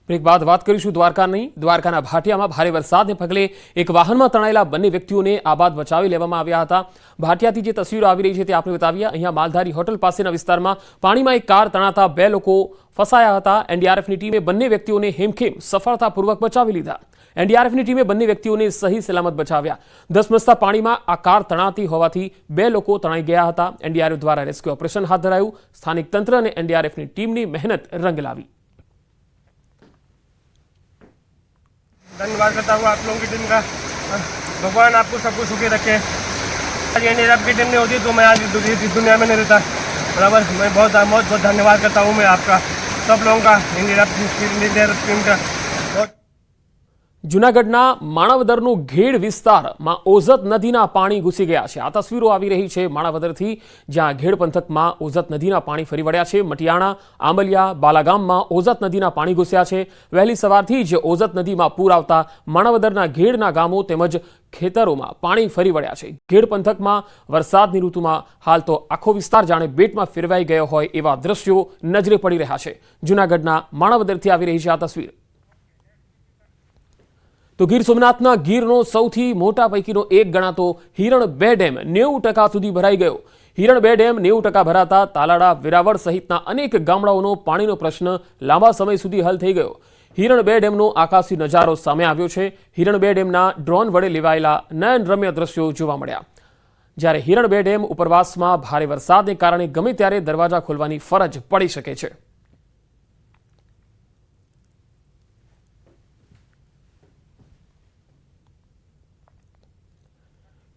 Break બાદ વાત કરીશું દ્વારકાની। દ્વારકાના ભાટિયામાં ભારે વરસાદને પગલે એક વાહનમાં તણાયેલા બંને વ્યક્તિઓને આબાદ બચાવી લેવામાં આવ્યા હતા। ભાટિયાથી જે તસવીરો આવી રહી છે તે આપણે બતાવીએ। અહીંયા માલધારી હોટલ પાસેના વિસ્તારમાં પાણીમાં એક કાર તણાતા બે લોકો ફસાયા હતા। એનડીઆરએફની ટીમે બંને વ્યક્તિઓને હેમખેમ સફળતાપૂર્વક બચાવી લીધા। એનડીઆરએફની ટીમે બંને વ્યક્તિઓને સહી સલામત બચાવ્યા। ધસમસતા પાણીમાં આ કાર તણાતી હોવાથી બે લોકો તણાઈ ગયા હતા। એનડીઆરએફ દ્વારા રેસ્ક્યુ ઓપરેશન હાથ ધરાયું। સ્થાનિક તંત્ર અને એનડીઆરએફની टीमની મહેનત रंग लावी। धन्यवाद करता हूँ आप लोगों की टीम का। भगवान आपको सबको सुखी रखे। आज एनडीआरएफ की टीम नहीं होती तो मैं आज इस दुनिया में नहीं रहता। बराबर मैं बहुत धन्यवाद करता हूँ मैं आपका सब लोगों का एनडीआरएफ टीम का। जूनागढ़ना माणावदरनो घेड़ विस्तारमां ओजत नदीना पाणी घुसी गया छे। आ तस्वीरो आवी रही छे माणावदरथी, ज्यां घेड़ पंथकमां ओजत नदीना पाणी फरी वळ्या छे। मटियाणा, आंबलिया, बालागाममां ओजत नदीना पाणी घुस्या छे। वहेली सवारथी ज ओजत नदीमां पूर आवता माणावदરના घेड़ना गामो તેમજ ખેતરોમાં પાણી ફરી વળ્યા છે। घेड़ पंथकमां વરસાદની ઋતુમાં હાલ તો આખો વિસ્તાર જાણે બેટમાં ફેરવાઈ ગયો હોય એવા દ્રશ્યો નજરે પડી રહ્યા છે। જૂનાગઢના માણાવદરથી આવી રહી છે આ તસવીર। तो गीर सोमनाथना गीरनो सौथी मोटा पैकीनो एक गणातो हिरण 2 डेम 90% सुधी भराई गयो। हिरण 2 डेम 90% भराता तालाड़ा, वेरावळ सहितना अनेक गामडाओनो पाणीनो प्रश्न लांबा समय सुधी हल थई गयो। हिरण 2 डेमनो आकाशी नजारो सामे आव्यो छे। हिरण 2 डेमना ड्रोन वडे लेवायेला नयनरम्य दृश्यो जोवा मळ्या। ज्यारे हिरण 2 डेम उपरवासमां भारे वरसादने कारणे गमे त्यारे दरवाजा खोलवानी फरज पड़ी शके छे।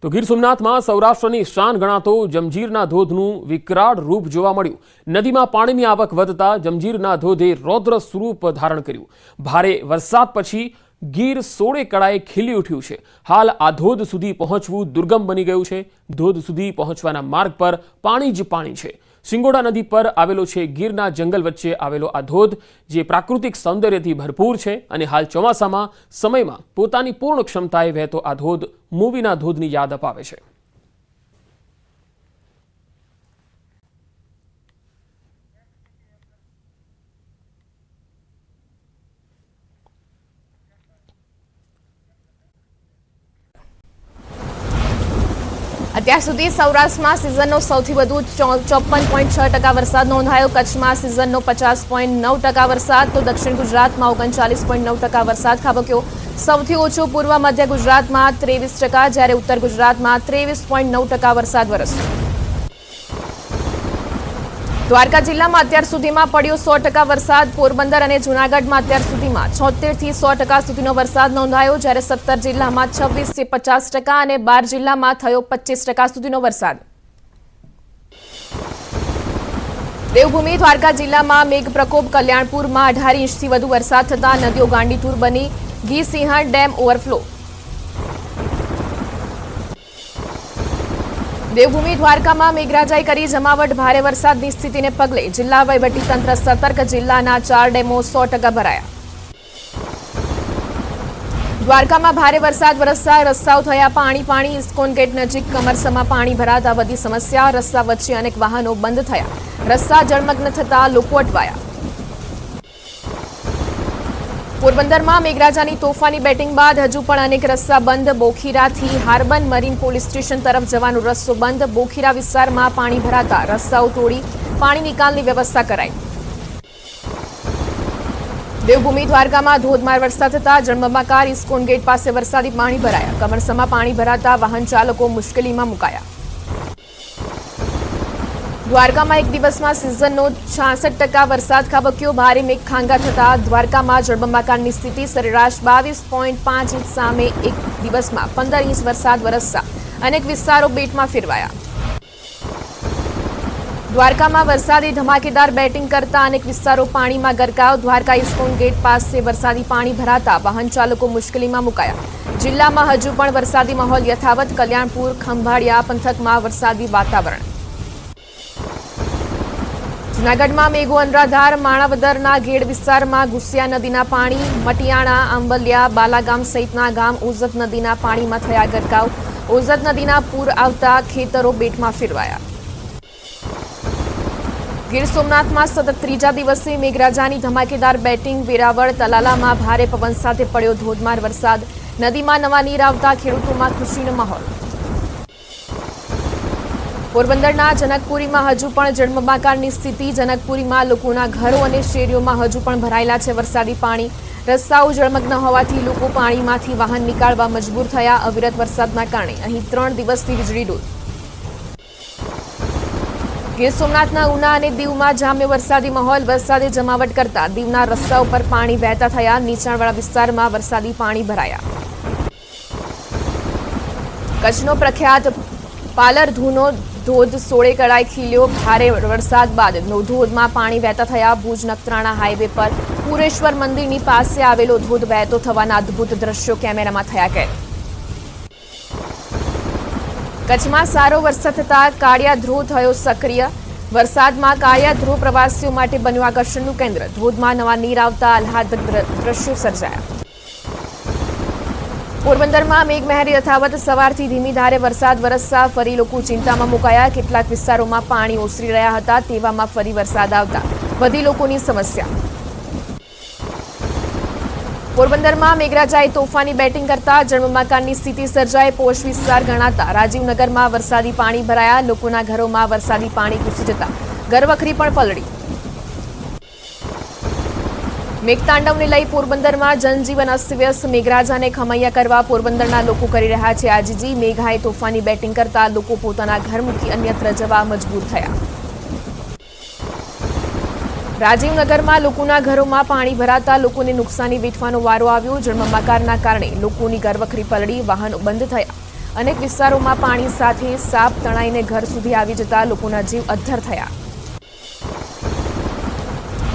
तो गीर सोमनाथ में सौराष्ट्रनी शान गणातो जमजीरना धोधनु विकराळ रूप जोवा मळ्युं। नदीमां पाणीनी आवक वधता जमजीरना धोधे रौद्र स्वरूप धारण कर्युं। भारे वरसाद पछी गीर 16 कड़ाए खीली उठ्युं छे। हाल आ धोध सुधी पहोंचवुं दुर्गम बनी गयुं छे। धोध सुधी पहोंचवाना मार्ग पर पाणी ज पाणी छे। सिंगोड़ा नदी पर आवेलो छे। गीरना जंगल वच्चे आवेलो आ धोध जे प्राकृतिक सौंदर्यथी भरपूर छे अने हाल ચોમાસામાં समयमां पोतानी पूर्ण क्षमताए वहेतो आ धोध मूवीना धोधनी याद अपावे छे। અત્યાર સુધી સૌરાષ્ટ્રમાં સિઝનનો સૌથી વધુ 54.6% વરસાદ નોંધાયો। કચ્છમાં સિઝનનો 50.9% વરસાદ, તો દક્ષિણ ગુજરાતમાં 39.9% વરસાદ ખાબક્યો। સૌથી ઓછો પૂર્વ મધ્ય ગુજરાતમાં 23%, જ્યારે ઉત્તર ગુજરાતમાં 23.9% વરસાદ વરસ્યો। દ્વારકા જિલ્લામાં અત્યાર સુધીમાં પડ્યો 100% વરસાદ। પોરબંદર અને જૂનાગઢમાં અત્યાર સુધીમાં 76 થી 100% સુધીનો વરસાદ નોંધાયો, જ્યારે 17 જિલ્લામાં 26 થી 50% અને 12 જિલ્લામાં થયો 25% સુધીનો વરસાદ। દેવભૂમિ દ્વારકા જિલ્લામાં મેઘ પ્રકોપ। કલ્યાણપુરમાં 18 ઇંચથી વધુ વરસાદ થતા નદીઓ ગાંડીતુર બની। Gir Sinhan dam overflow. દેવભૂમિ દ્વારકામાં મેઘરાજાએ કરી જમાવટ। ભારે વરસાદની સ્થિતિને પગલે જિલ્લા વહીવટીતંત્ર સતર્ક। જિલ્લાના 4 ડેમો 100% ભરાયા। દ્વારકામાં ભારે વરસાદ વરસતા રસ્તાઓ થયા પાણી। ઇસ્કોન ગેટ નજીક કમરસમાં પાણી ભરાતા વધી સમસ્યા। રસ્તા વચ્ચે અનેક વાહનો બંધ થયા। રસ્તા જળમગ્ન થતા લોકો અટવાયા। પોરબંદરમાં મેઘરાજાની તોફાની બેટિંગ બાદ હજુ પણ અનેક રસ્તા બંધ। બોખીરાથી હાર્બન મરીન પોલીસ સ્ટેશન તરફ જવાનો રસ્તો બંધ। બોખીરા વિસ્તારમાં પાણી ભરાતા રસ્તાઓ તોડી પાણી નિકાલની વ્યવસ્થા કરાઈ। દેવભૂમિ દ્વારકામાં ધોધમાર વરસાદ થતા જળબંબાકાર ઇસ્કોન ગેટ પાસે વરસાદી પાણી ભરાયા। કમરસમાં પાણી ભરાતા વાહન ચાલકો મુશ્કેલીમાં મુકાયા। દ્વારકામાં એક દિવસમાં સિઝનનો 66% વરસાદ ખાબક્યો। ભારે મેઘખાંગા થતા દ્વારકામાં જળબંબાકારની સ્થિતિ। સરેરાશ 22.5 ઇંચ સામે એક દિવસમાં 15 ઇંચ વરસાદ વરસતા અનેક વિસ્તારો બેટમાં ફેરવાયા। દ્વારકામાં વરસાદી ધમાકેદાર બેટિંગ કરતા અનેક વિસ્તારો પાણીમાં ગરકાવ। દ્વારકા ઇસ્કોન ગેટ પાસે વરસાદી પાણી ભરાતા વાહન ચાલકો મુશ્કેલીમાં મુકાયા। જિલ્લામાં હજુ પણ વરસાદી માહોલ યથાવત। કલ્યાણપુર, ખંભાળિયા પંથકમાં વરસાદી વાતાવરણ। જૂનાગઢમાં મેઘો અનરાધાર। માણાવદરના ઘેડ વિસ્તારમાં ઘુસ્યા નદીના પાણી। મટિયાણા, આંબલિયા, બાલાગામ સહિતના ગામ ઓઝત નદીના પાણીમાં થયા ગરકાવ। ઓઝત નદીના પૂર આવતા ખેતરો બેટમાં ફેરવાયા। ગીર સોમનાથમાં સતત ત્રીજા દિવસે મેઘરાજાની ધમાકેદાર બેટિંગ. વેરાવળ તલાલામાં ભારે પવન સાથે પડ્યો ધોધમાર વરસાદ. નદીમાં નવા નીર આવતા ખેડૂતોમાં ખુશીનો માહોલ. પોરબંદરના જનકપુરીમાં હજુ પણ જળબંબાકારની સ્થિતિ. જનકપુરીમાં લોકોના ઘરો અને શેરીઓમાં હજુ પણ ભરાયેલા છે વરસાદી પાણી. રસ્તાઓ જળમગ્ન હોવાથી લોકો પાણીમાંથી વાહન નીકાળવા મજબૂર થયા. અવિરત વરસાદના કારણે અહીં 3 દિવસથી વીજળી ડોલ. ગીર સોમનાથના ઉના અને દીવમાં જામ્યો વરસાદી માહોલ. વરસાદે જમાવટ કરતા દીવના રસ્તાઓ પર પાણી વહેતા થયા. નીચાણવાળા વિસ્તારમાં વરસાદી પાણી ભરાયા. કચ્છનો પ્રખ્યાત પાલરધુનો ધોધ 16 કળાએ ખીલ્યો. ભારે વરસાદ બાદ ધોધમાં પાણી વહેતા થયા. ભુજ નખત્રાણા હાઈવે પર પુરેશ્વર મંદિરની પાસે આવેલો ધોધ વહેતો થવાના અદ્ભુત દ્રશ્યો કેમેરામાં થયા કેદ. કચ્છમાં સારો વરસાદ થતા કાળિયા ધ્રુવ થયો સક્રિય. વરસાદમાં કાળિયા ધ્રુવ પ્રવાસીઓ માટે બન્યું આકર્ષણનું કેન્દ્ર. ધોધમાં નવા નીર આવતા આહલાદક દ્રશ્યો સર્જાયા. પોરબંદરમાં મેઘમહેર યથાવત. સવારથી ધીમી ધારે વરસાદ વરસતા ફરી લોકો ચિંતામાં મુકાયા. કેટલાક વિસ્તારોમાં પાણી ઓસરી રહ્યા હતા. તેવામાં ફરી વરસાદ આવતા વધી લોકોની સમસ્યા. પોરબંદરમાં મેઘરાજાએ તોફાની બેટિંગ કરતા જળબંબાકારની સ્થિતિ સર્જાઈ. પોશ વિસ્તાર ગણાતા રાજીવનગરમાં વરસાદી પાણી ભરાયા. લોકોના ઘરોમાં વરસાદી પાણી ઘૂસી જતા ઘરવખરી પણ પલળી. મેઘતાંડવને લઈ પોરબંદરમાં જનજીવન અસ્તવ્યસ્ત. મેઘરાજાને ખમૈયા કરવા પોરબંદરના લોકો કરી રહ્યા છે આજીજી. મેઘાએ તોફાની બેટિંગ કરતા લોકો પોતાના ઘર મૂકી અન્યત્ર જવા મજબૂર થયા. રાજીવનગરમાં લોકોના ઘરોમાં પાણી ભરાતા લોકોને નુકસાની વેઠવાનો વારો આવ્યો. જળબંબાકારના કારણે લોકોની ઘરવખરી પલળી. વાહનો બંધ થયા. અનેક વિસ્તારોમાં પાણી સાથે સાપ તણાઈને ઘર સુધી આવી જતા લોકોના જીવ અદ્ધર થયા.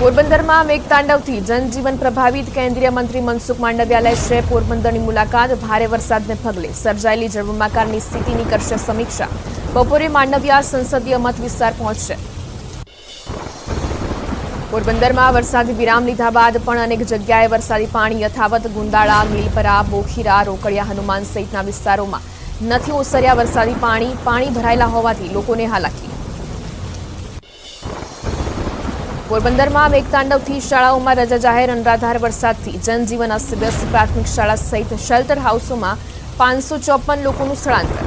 પોરબંદરમાં મેઘતાંડવથી જનજીવન પ્રભાવિત. કેન્દ્રીય મંત્રી મનસુખ માંડવિયા લેશે પોરબંદરની મુલાકાત. ભારે વરસાદને પગલે સર્જાયેલી જળબંબાકારની સ્થિતિની કરશે સમીક્ષા. બપોરે માંડવિયા સંસદીય મત વિસ્તાર પહોંચશે. પોરબંદરમાં વરસાદી વિરામ લીધા બાદ પણ અનેક જગ્યાએ વરસાદી પાણી યથાવત. ગુંદાળા, મિલપરા, બોખીરા, રોકડિયા, હનુમાન સહિતના વિસ્તારોમાં નથી ઓસર્યા વરસાદી પાણી. પાણી ભરાયેલા હોવાથી લોકોને હાલાકી. પોરબંદરમાં મેઘતાંડવથી શાળાઓમાં રજા જાહેર. અનરાધાર વરસાદથી જનજીવન અસ્તવ્યસ્ત. પ્રાથમિક શાળા સહિત શેલ્ટર હાઉસોમાં 554 લોકોનું સ્થળાંતર.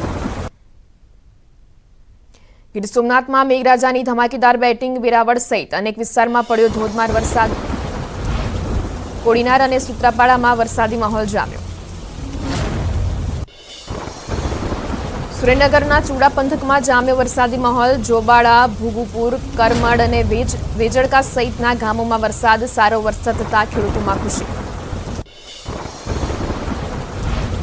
ગીર સોમનાથમાં મેઘરાજાની ધમાકેદાર બેટિંગ. વેરાવળ સહિત અનેક વિસ્તારમાં પડ્યો ધોધમાર વરસાદ. કોડીનાર અને સૂત્રાપાડામાં વરસાદી માહોલ જામ્યો. સુરેન્દ્રનગરના ચુડા પંથકમાં જામ્યો વરસાદી માહોલ. જોબાળા, ભૂગુપુર, કરમડ અને વેજળકા સહિતના ગામોમાં વરસાદ. સારો વરસાદ થતા ખેડૂતોમાં ખુશી.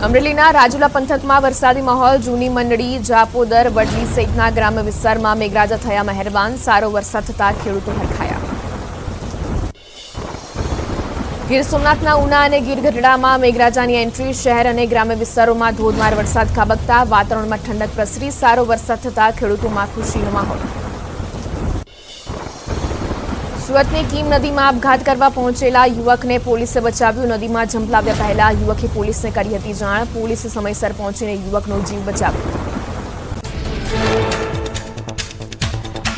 અમરેલીના રાજુલા પંથકમાં વરસાદી માહોલ. જૂની મંડળી, જાપોદર, વડલી સહિતના ગ્રામ્ય વિસ્તારમાં મેઘરાજા થયા મહેરબાન. સારો વરસાદ થતા ખેડૂતો હરખાયા. ગીર સોમનાથના ઉના અને ગીર ગઢડામાં મેઘરાજાની એન્ટ્રી. શહેર અને ગ્રામ્ય વિસ્તારોમાં ધોધમાર વરસાદ ખાબકતા વાતાવરણમાં ઠંડક પ્રસરી. સારો વરસાદ થતા ખેડૂતોમાં ખુશીનો માહોલ. સુરતની કીમ નદીમાં આપઘાત કરવા પહોંચેલા યુવકને પોલીસે બચાવ્યું. નદીમાં ઝંપલાવ્યા પહેલા યુવકે પોલીસને કરી હતી જાણ. પોલીસે સમયસર પહોંચીને યુવકનો જીવ બચાવ્યો.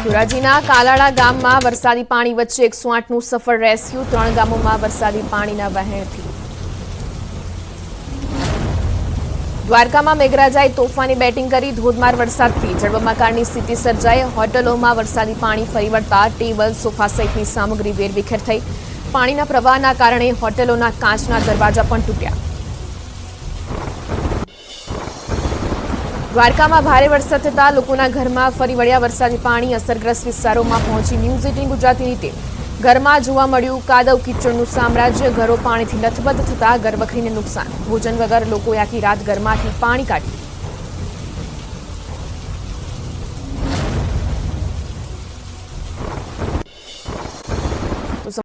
ધોરાજીના કાલાળા ગામમાં વરસાદી પાણી વચ્ચે 108નું સફળ રેસ્ક્યુ. 3 ગામોમાં વરસાદી પાણીના વહેણથી. દ્વારકામાં મેઘરાજાએ તોફાની બેટિંગ કરી. ધોધમાર વરસાદથી જળબંબાકારની સ્થિતિ સર્જાઈ. હોટલોમાં વરસાદી પાણી ફરી વળતા ટેબલ, સોફા સહિતની સામગ્રી વેરવિખેર થઈ. પાણીના પ્રવાહના કારણે હોટલોના કાચના દરવાજા પણ તૂટ્યા. દ્વારકામાં ભારે વરસાદ થતા લોકોના ઘરમાં ફરી વળ્યા વરસાદી પાણી. અસરગ્રસ્ત વિસ્તારોમાં પહોંચી ન્યૂઝ 18 ગુજરાતીની ટીમ. ઘરમાં જોવા મળ્યું કાદવ કીચડનું સામ્રાજ્ય. ઘરો પાણીથી લથબથ થતા ઘરવખરીને નુકસાન. ભોજન વગર લોકોએ આખી રાત ઘરમાંથી પાણી કાઢ્યું.